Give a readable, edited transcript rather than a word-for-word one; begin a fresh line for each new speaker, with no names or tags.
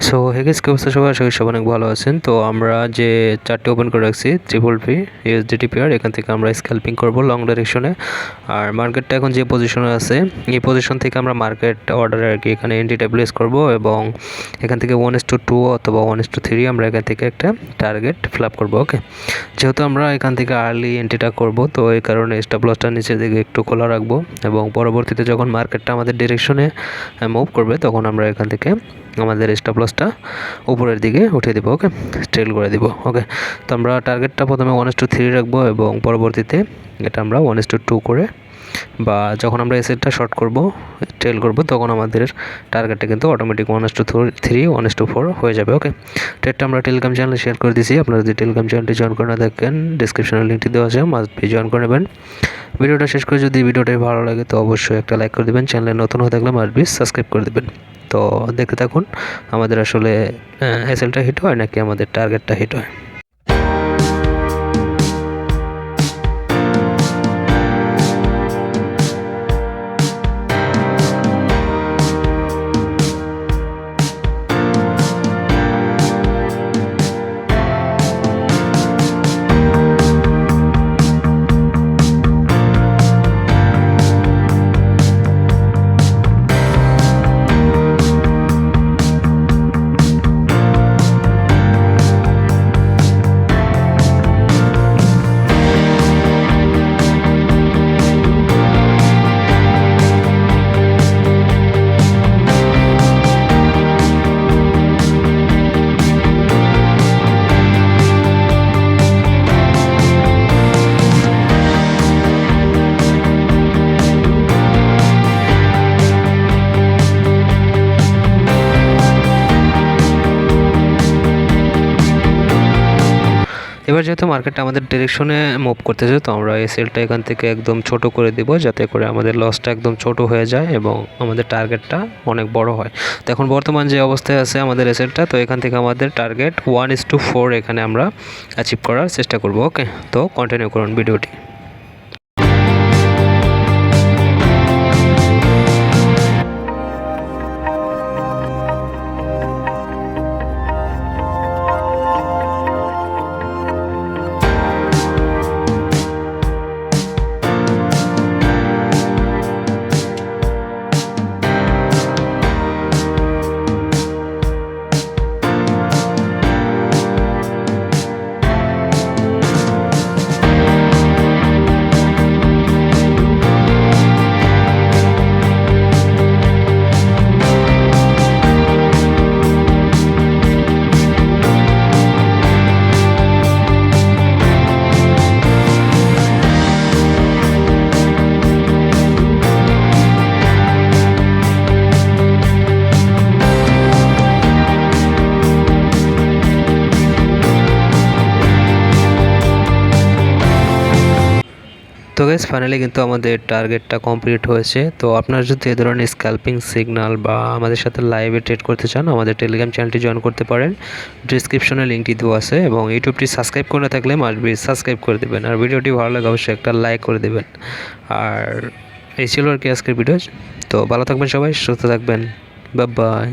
So hey guys, কি অবস্থা সবার? আশা করি সবাই অনেক ভালো আছেন। তো আমরা যে চারটে ওপেন করে রাখছি ট্রিপল পি ইউএসডিটি পেয়ার, এখান থেকে আমরা স্ক্যাল্পিং করব লং ডাইরেকশনে। আর মার্কেটটা এখন যে পজিশনে আছে, এই পজিশন থেকে আমরা মার্কেট অর্ডারে আর কি এখানে এন্ট্রিটা প্লেস করব, এবং এখান থেকে 1:2 অথবা 1:3 আমরা এখান থেকে একটা টার্গেট ফ্ল্যাপ করব। ওকে, যেহেতু আমরা এখান থেকে আর্লি এন্ট্রিটা করব, তো এই কারণে স্টপ লসটা নিচের দিকে একটু খোলা রাখবো, এবং পরবর্তীতে যখন মার্কেটটা আমাদের ডিরেকশনে মুভ করবে তখন আমরা এখান থেকে আমাদের স্টপ লসটা উপরের দিকে উঠিয়ে দেবো। ওকে, ট্রেল করে দিব। ওকে, তো আমরা টার্গেটটা প্রথমে 1:3 রাখবো, এবং পরবর্তীতে এটা আমরা 1:2 করে, বা যখন আমরা এসেটটা শর্ট করব, ট্রেল করব, তখন আমাদের টার্গেটটা কিন্তু অটোমেটিক 1:3 1:4 হয়ে যাবে। ওকে, ট্রেডটা আমরা টেলিগ্রাম চ্যানেলে শেয়ার করে দিয়েছি। আপনারা যদি টেলিগ্রাম চ্যানেলটি জয়েন করে না থাকেন, ডিসক্রিপশনে লিঙ্কটি দেওয়া আছে, মাস্ট বি জয়েন করে নেবেন। ভিডিওটা শেষ করে যদি ভিডিওটাই ভালো লাগে তো অবশ্যই একটা লাইক করে দেবেন। চ্যানেলে নতুন হয়ে থাকলে মাস্ট বি সাবস্ক্রাইব করে দেবেন। তো দেখতে থাকুন আমাদের আসলে এসএলটা হিট হয় নাকি আমাদের টার্গেটটা হিট হয়। এবার যেহেতু মার্কেটটা আমাদের ডিরেকশনে মুভ করতেছে, তো আমরা এই সেলটা এখান থেকে একদম ছোট করে দিব, যাতে করে আমাদের লসটা একদম ছোট হয়ে যায় এবং আমাদের টার্গেটটা অনেক বড় হয়। তো এখন বর্তমান যে অবস্থায় আছে আমাদের এসেলটা, তো এখান থেকে আমাদের টার্গেট 1:4 এখানে আমরা অ্যাচিভ করার চেষ্টা করব। ওকে, তো কন্টিনিউ করুন ভিডিওটি। তো গাইস, ফাইনালি কিন্তু আমাদের টার্গেটটা কমপ্লিট হয়েছে। তো আপনারা যদি এ ধরনের স্ক্যাল্পিং সিগন্যাল বা আমাদের সাথে লাইভে ট্রেড করতে চান, আমাদের টেলিগ্রাম চ্যানেলটি জয়েন করতে পারেন। ডিসক্রিপশনে লিঙ্কটি দেওয়া আছে, এবং ইউটিউবটি সাবস্ক্রাইব করে না থাকলে মাস্ট বি সাবস্ক্রাইব করে দেবেন। আর ভিডিওটি ভালো লাগে অবশ্যই একটা লাইক করে দেবেন। আর এই ছিল আর কি আজকের ভিডিও। তো ভালো থাকবেন সবাই, সুস্থ থাকবেন। Bye bye.